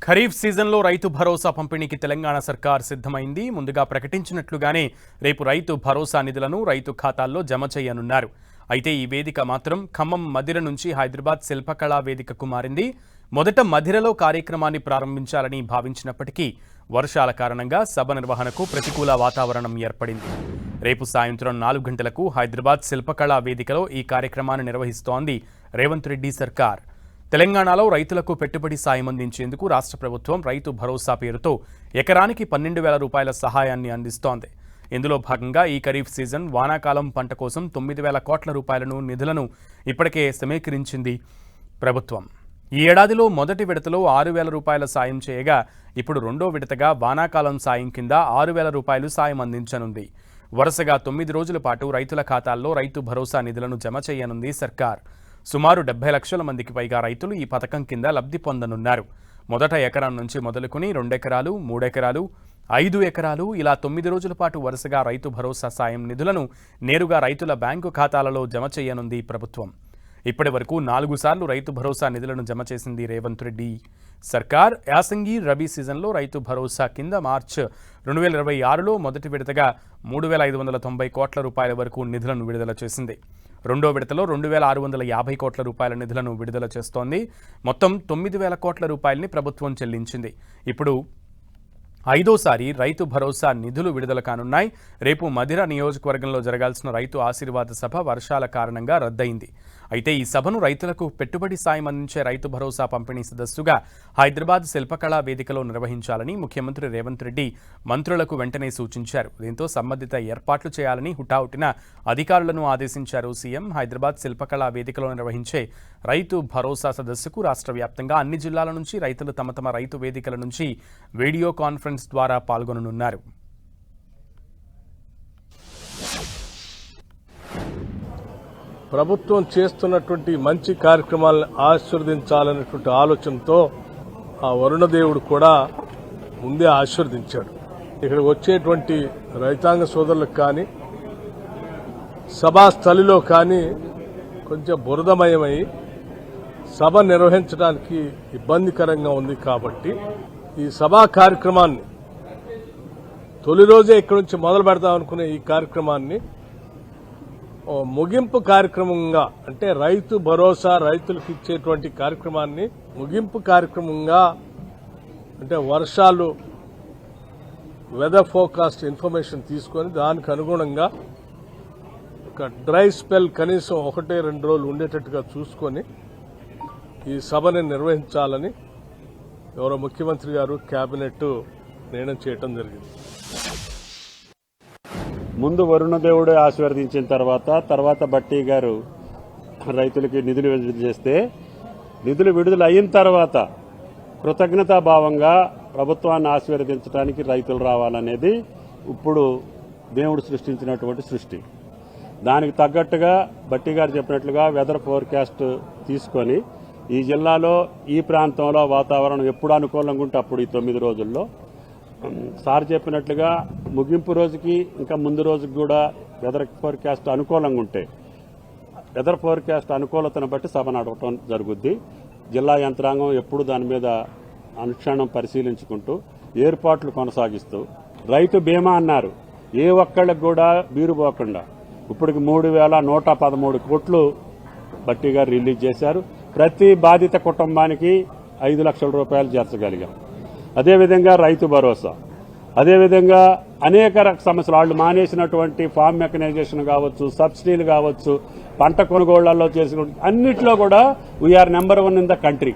ఖరీఫ్ సీజన్లో రైతు భరోసా పంపిణీకి తెలంగాణ సర్కార్ సిద్ధమైంది. ముందుగా ప్రకటించినట్లుగానే రేపు రైతు భరోసా నిధులను రైతు ఖాతాల్లో జమ చేయనున్నారు. అయితే ఈ వేదిక మాత్రం ఖమ్మం మధిర నుంచి హైదరాబాద్ శిల్పకళా వేదికకు మారింది. మొదట మధిరలో కార్యక్రమాన్ని ప్రారంభించాలని భావించినప్పటికీ వర్షాల కారణంగా సభ నిర్వహణకు ప్రతికూల వాతావరణం ఏర్పడింది. రేపు సాయంత్రం 4 గంటలకు హైదరాబాద్ శిల్పకళా వేదికలో ఈ కార్యక్రమాన్ని నిర్వహిస్తోంది రేవంత్ రెడ్డి సర్కార్. తెలంగాణలో రైతులకు పెట్టుబడి సాయం అందించేందుకు రాష్ట్ర ప్రభుత్వం రైతు భరోసా పేరుతో ఎకరానికి 12,000 రూపాయల సహాయాన్ని అందిస్తోంది. ఇందులో భాగంగా ఈ ఖరీఫ్ సీజన్ వానాకాలం పంట కోసం 9,000 కోట్ల రూపాయలను నిధులను ఇప్పటికే సమీకరించింది ప్రభుత్వం. ఈ ఏడాదిలో మొదటి విడతలో 6,000 రూపాయల సాయం చేయగా ఇప్పుడు రెండో విడతగా వానాకాలం సాయం కింద 6,000 రూపాయలు సాయం అందించనుంది. వరుసగా 9 రోజుల పాటు రైతుల ఖాతాల్లో రైతు భరోసా నిధులను జమ చేయనుంది సర్కార్. సుమారు 70 లక్షల మందికి పైగా రైతులు ఈ పథకం కింద లబ్ధి పొందనున్నారు. మొదట ఎకరం నుంచి మొదలుకుని 2 ఎకరాలు, 3 ఎకరాలు, 5 ఎకరాలు ఇలా 9 రోజుల పాటు వరుసగా రైతు భరోసా సాయం నిధులను నేరుగా రైతుల బ్యాంకు ఖాతాలలో జమ చేయనుంది ప్రభుత్వం. ఇప్పటి వరకు 4 సార్లు రైతు భరోసా నిధులను జమ చేసింది రేవంత్ రెడ్డి సర్కార్. యాసంగి రబీ సీజన్లో రైతు భరోసా కింద మార్చి 2026లో మొదటి విడతగా 3,590 కోట్ల రూపాయల వరకు నిధులను విడుదల చేసింది. రెండో విడతలో 2,650 కోట్ల రూపాయల నిధులను విడుదల చేస్తోంది. మొత్తం 9,000 కోట్ల రూపాయలని ప్రభుత్వం చెల్లించింది. ఇప్పుడు 5వ రైతు భరోసా నిధులు విడుదల కానున్నాయి. రేపు మధిర నియోజకవర్గంలో జరగాల్సిన రైతు ఆశీర్వాద సభ వర్షాల కారణంగా రద్దయింది. అయితే ఈ సభను రైతులకు పెట్టుబడి సాయం అందించే రైతు భరోసా పంపిణీ సదస్సుగా హైదరాబాద్ శిల్పకళా వేదికలో నిర్వహించాలని ముఖ్యమంత్రి రేవంత్ రెడ్డి మంత్రులకు వెంటనే సూచించారు. దీంతో సంబంధిత ఏర్పాట్లు చేయాలని హుటాహుటిన అధికారులను ఆదేశించారు సీఎం. హైదరాబాద్ శిల్పకళా వేదికలో నిర్వహించే రైతు భరోసా సదస్సుకు రాష్ట్ర వ్యాప్తంగా అన్ని జిల్లాల నుంచి రైతులు తమ తమ రైతు వేదికల నుంచి వీడియో కాన్ఫరెన్స్ ద్వారా పాల్గొననున్నారు. ప్రభుత్వం చేస్తున్నటువంటి మంచి కార్యక్రమాలను ఆశీర్వదించాలనేటువంటి ఆలోచనతో ఆ వరుణదేవుడు కూడా ముందే ఆశీర్వదించాడు. ఇక్కడికి వచ్చేటువంటి రైతాంగ సోదరులకు కానీ సభాస్థలిలో కానీ కొంచెం బురదమయమై సభ నిర్వహించడానికి ఇబ్బందికరంగా ఉంది. కాబట్టి ఈ సభా కార్యక్రమాన్ని తొలి రోజే ఇక్కడి నుంచి మొదలు పెడదామనుకునే ఈ కార్యక్రమాన్ని ముగింపు కార్యక్రమంగా, అంటే రైతు భరోసా రైతులకు ఇచ్చేటువంటి కార్యక్రమాన్ని ముగింపు కార్యక్రమంగా, అంటే వర్షాలు వెదర్ ఫోర్కాస్ట్ ఇన్ఫర్మేషన్ తీసుకొని దానికి అనుగుణంగా ఒక డ్రై స్పెల్ కనీసం 1-2 రోజులు ఉండేటట్టుగా చూసుకొని ఈ సభని నిర్వహించాలని ఎవరో ముఖ్యమంత్రి గారు కేబినెట్ నిర్ణయం చేయడం జరిగింది. ముందు వరుణదేవుడు ఆశీర్వదించిన తర్వాత బట్టి గారు రైతులకి నిధులు విడుదల చేస్తే, నిధులు విడుదల అయిన తర్వాత కృతజ్ఞతాభావంగా ప్రభుత్వాన్ని ఆశీర్వదించడానికి రైతులు రావాలనేది ఇప్పుడు దేవుడు సృష్టించినటువంటి సృష్టి. దానికి తగ్గట్టుగా బట్టి గారు చెప్పినట్లుగా వెదర్ ఫోర్కాస్ట్ తీసుకొని ఈ జిల్లాలో ఈ ప్రాంతంలో వాతావరణం ఎప్పుడు అనుకూలంగా ఉంటే అప్పుడు ఈ 9 రోజుల్లో సార్ చెప్పినట్లుగా ముగింపు రోజుకి ఇంకా ముందు రోజుకి కూడా వెదర్ ఫోర్కాస్ట్ అనుకూలంగా ఉంటే వెదర్ ఫోర్కాస్ట్ అనుకూలతను బట్టి సభ నడవటం జరుగుద్ది. జిల్లా యంత్రాంగం ఎప్పుడు దాని మీద అనుక్షణం పరిశీలించుకుంటూ ఏర్పాట్లు కొనసాగిస్తూ, రైతు బీమా అన్నారు, ఏ ఒక్కళ్ళకి కూడా బీరుపోకుండా ఇప్పటికి 3,113 కోట్లు బట్టి గారు రిలీజ్ చేశారు. ప్రతి బాధిత కుటుంబానికి 5 లక్షల రూపాయలు చేర్చగలిగాం. అదేవిధంగా రైతు భరోసా, అదేవిధంగా అనేక సమస్యలు వాళ్ళు మానేసినటువంటి ఫార్మ్ మెకనైజేషన్ కావచ్చు, సబ్సిడీలు కావచ్చు, పంట కొనుగోళ్లలో చేసిన అన్నిట్లో కూడా we're number 1 in the country.